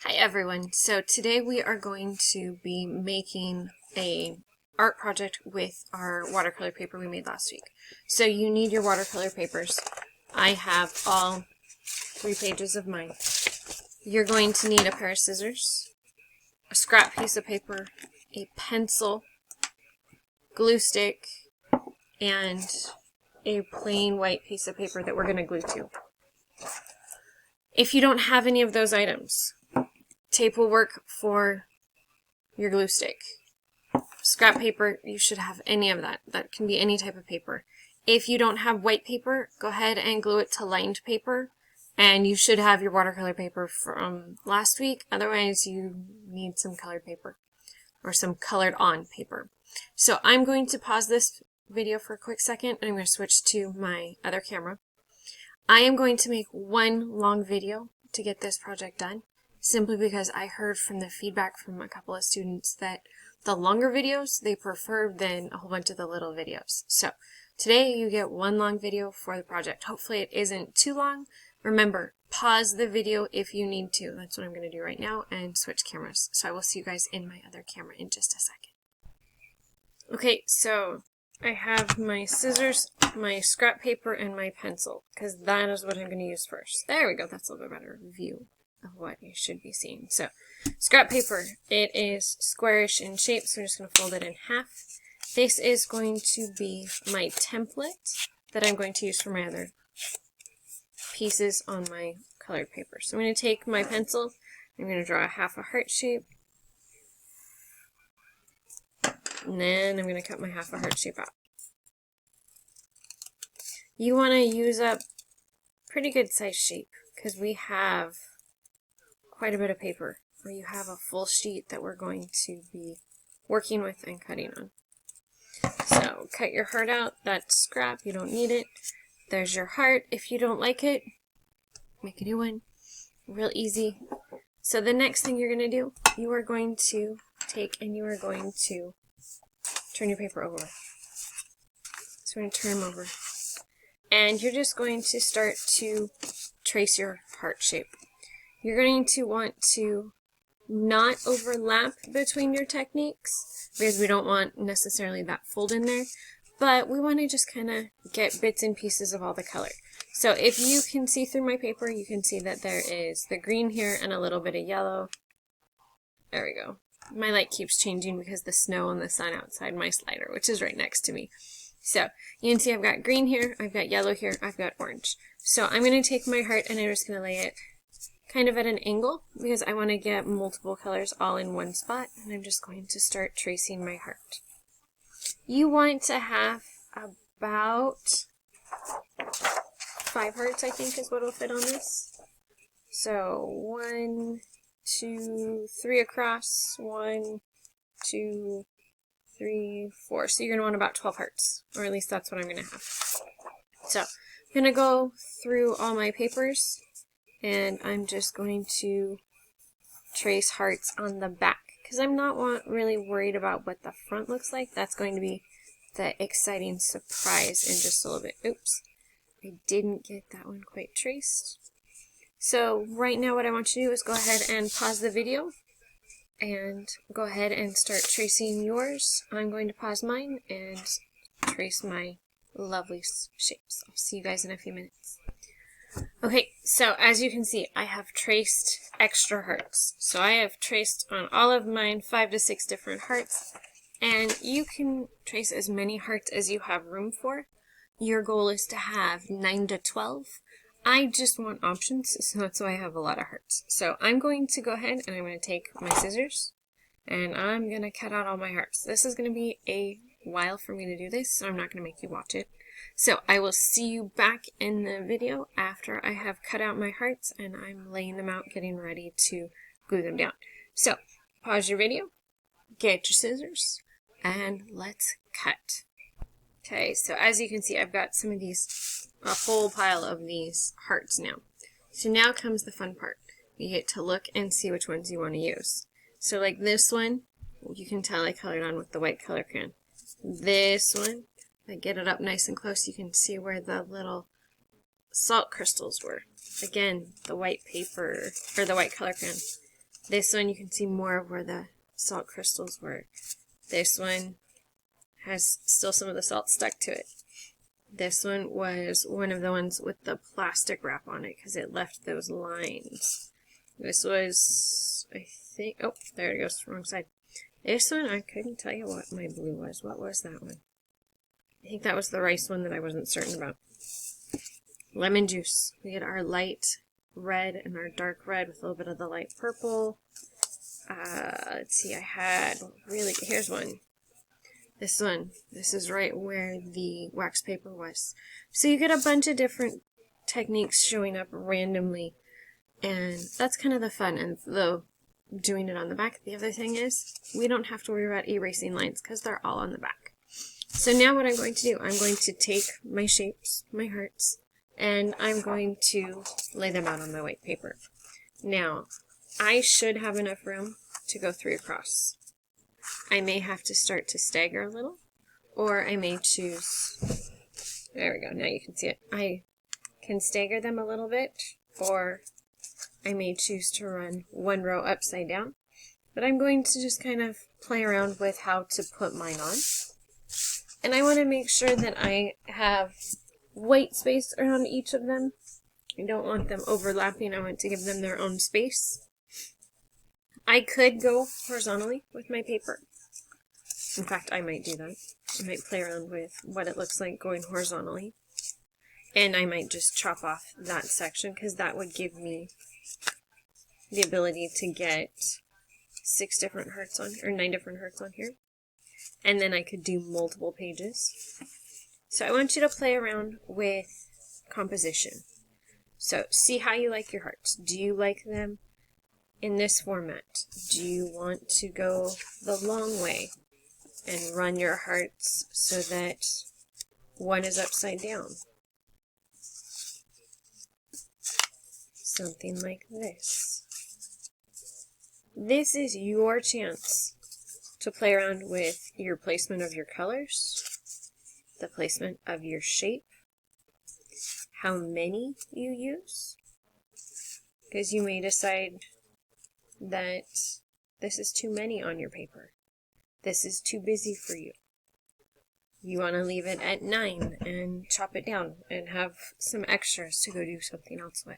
Hi everyone. So today we are going to be making a art project with our watercolor paper we made last week. So you need your watercolor papers. I have all 3 pages of mine. You're going to need a pair of scissors, a scrap piece of paper, a pencil, glue stick, and a plain white piece of paper that we're going to glue to. If you don't have any of those items, tape will work for your glue stick. Scrap paper, you should have any of that. That can be any type of paper. If you don't have white paper, go ahead and glue it to lined paper. And you should have your watercolor paper from last week. Otherwise, you need some colored paper or some colored on paper. So I'm going to pause this video for a quick second and I'm going to switch to my other camera. I am going to make one long video to get this project done, simply because I heard from the feedback from a couple of students that the longer videos they prefer than a whole bunch of the little videos. So today you get one long video for the project. Hopefully it isn't too long. Remember, pause the video if you need to. That's what I'm going to do right now, and switch cameras. So I will see you guys in my other camera in just a second. Okay, so I have my scissors, my scrap paper, and my pencil, because that is what I'm going to use first. There we go. That's a little bit better view of what you should be seeing. So, scrap paper, it is squarish in shape, so I'm just going to fold it in half. This is going to be my template that I'm going to use for my other pieces on my colored paper. So I'm going to take my pencil, I'm going to draw half a heart shape, and then I'm going to cut my half a heart shape out. You want to use up pretty good size shape, because we have quite a bit of paper, or you have a full sheet that we're going to be working with and cutting on. So cut your heart out. That's scrap, you don't need it. There's your heart. If you don't like it, make a new one. Real easy. So the next thing you're going to do, you are going to take and you are going to turn your paper over. So we're going to turn them over. And you're just going to start to trace your heart shape. You're going to want to not overlap between your techniques, because we don't want necessarily that fold in there, but we want to just kind of get bits and pieces of all the color. So if you can see through my paper, you can see that there is the green here and a little bit of yellow. There we go. My light keeps changing because the snow and the sun outside my slider, which is right next to me. So you can see I've got green here, I've got yellow here, I've got orange. So I'm going to take my heart and I'm just going to lay it kind of at an angle, because I want to get multiple colors all in one spot, and I'm just going to start tracing my heart. You want to have about 5 hearts, I think, is what will fit on this. So 1, 2, 3 across, 1, 2, 3, 4. So you're going to want about 12 hearts, or at least that's what I'm going to have. So I'm going to go through all my papers, and I'm just going to trace hearts on the back, because I'm not really worried about what the front looks like. That's going to be the exciting surprise in just a little bit. Oops, I didn't get that one quite traced. So right now what I want you to do is go ahead and pause the video and go ahead and start tracing yours. I'm going to pause mine and trace my lovely shapes. I'll see you guys in a few minutes. Okay, so as you can see, I have traced extra hearts. So I have traced on all of mine 5 to 6 different hearts, and you can trace as many hearts as you have room for. Your goal is to have 9 to 12. I just want options, so that's why I have a lot of hearts. So I'm going to go ahead and I'm going to take my scissors and I'm going to cut out all my hearts. This is going to be a while for me to do this, so I'm not going to make you watch it. So I will see you back in the video after I have cut out my hearts and I'm laying them out, getting ready to glue them down. So pause your video, get your scissors, and let's cut. Okay, so as you can see, I've got some of these, a whole pile of these hearts now. So now comes the fun part. You get to look and see which ones you want to use. So like this one, you can tell I colored on with the white color crayon. This one, I get it up nice and close, you can see where the little salt crystals were. Again, the white paper, or the white color crayon. This one you can see more of where the salt crystals were. This one has still some of the salt stuck to it. This one was one of the ones with the plastic wrap on it because it left those lines. This was, I think, oh, there it goes, wrong side. This one, I couldn't tell you what my blue was. What was that one? I think that was the rice one that I wasn't certain about. Lemon juice. We had our light red and our dark red with a little bit of the light purple. Let's see, I had, really, here's one. This one. This is right where the wax paper was. So you get a bunch of different techniques showing up randomly. And that's kind of the fun, and the doing it on the back. The other thing is, we don't have to worry about erasing lines because they're all on the back. So now what I'm going to do, I'm going to take my shapes, my hearts, and I'm going to lay them out on my white paper. Now, I should have enough room to go 3 across. I may have to start to stagger a little, or I may choose, there we go, now you can see it. I can stagger them a little bit, or I may choose to run 1 row upside down, but I'm going to just kind of play around with how to put mine on. And I want to make sure that I have white space around each of them. I don't want them overlapping. I want to give them their own space. I could go horizontally with my paper. In fact, I might do that. I might play around with what it looks like going horizontally. And I might just chop off that section because that would give me the ability to get 6 different hearts on, or 9 different hearts on here. And then I could do multiple pages. So I want you to play around with composition. So see how you like your hearts. Do you like them in this format? Do you want to go the long way and run your hearts so that one is upside down? Something like this. This is your chance to play around with your placement of your colors, the placement of your shape, how many you use, because you may decide that this is too many on your paper. This is too busy for you. You want to leave it at 9 and chop it down and have some extras to go do something else with.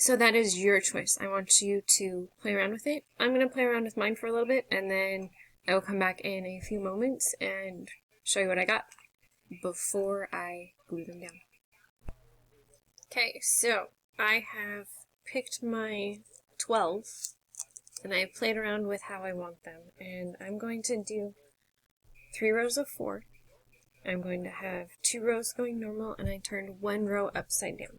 So that is your choice. I want you to play around with it. I'm going to play around with mine for a little bit, and then I will come back in a few moments and show you what I got before I glue them down. Okay, so I have picked my 12, and I have played around with how I want them. And I'm going to do 3 rows of 4. I'm going to have 2 rows going normal, and I turned 1 row upside down.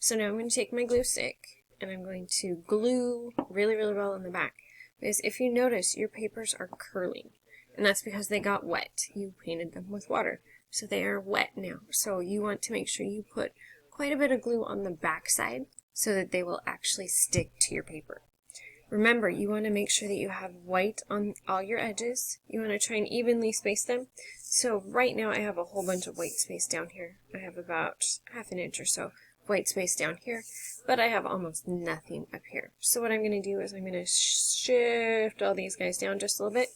So now I'm going to take my glue stick, and I'm going to glue really, really well on the back. Because if you notice, your papers are curling, and that's because they got wet. You painted them with water, so they are wet now. So you want to make sure you put quite a bit of glue on the back side so that they will actually stick to your paper. Remember, you want to make sure that you have white on all your edges. You want to try and evenly space them. So right now I have a whole bunch of white space down here. I have about ½ an inch or so white space down here, but I have almost nothing up here. So what I'm going to do is I'm going to shift all these guys down just a little bit.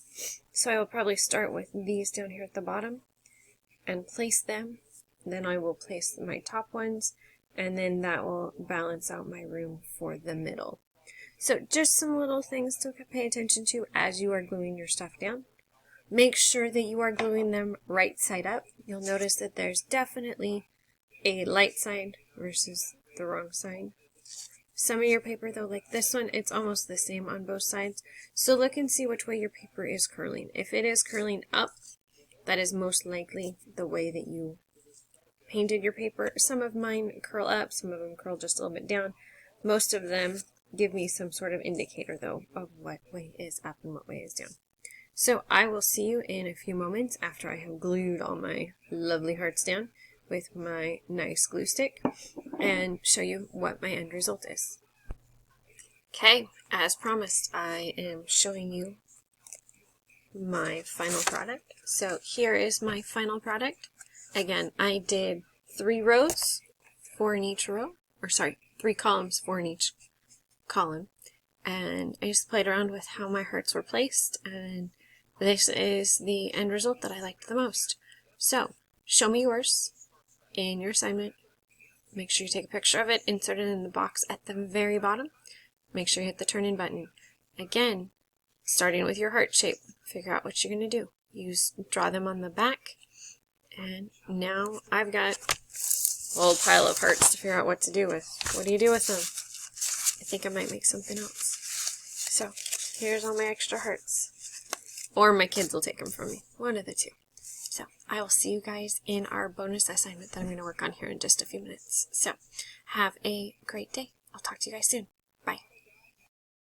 So I will probably start with these down here at the bottom and place them. Then I will place my top ones, and then that will balance out my room for the middle. So just some little things to pay attention to as you are gluing your stuff down. Make sure that you are gluing them right side up. You'll notice that there's definitely a light side versus the wrong side. Some of your paper though, like this one, it's almost the same on both sides. So look and see which way your paper is curling. If it is curling up, that is most likely the way that you painted your paper. Some of mine curl up, some of them curl just a little bit down. Most of them give me some sort of indicator though of what way is up and what way is down. So I will see you in a few moments after I have glued all my lovely hearts down with my nice glue stick and show you what my end result is. Okay, as promised, I am showing you my final product. So here is my final product. Again, I did 3 rows, 4 in each row, or sorry, 3 columns, 4 in each column. and I just played around with how my hearts were placed, and this is the end result that I liked the most. So, show me yours in your assignment. Make sure you take a picture of it, insert it in the box at the very bottom. Make sure you hit the turn in button. Again, starting with your heart shape, figure out what you're going to do. Draw them on the back, and now I've got a whole pile of hearts to figure out what to do with. What do you do with them? I think I might make something else. So, here's all my extra hearts. Or my kids will take them from me. One of the two. So, I will see you guys in our bonus assignment that I'm going to work on here in just a few minutes. So, have a great day. I'll talk to you guys soon.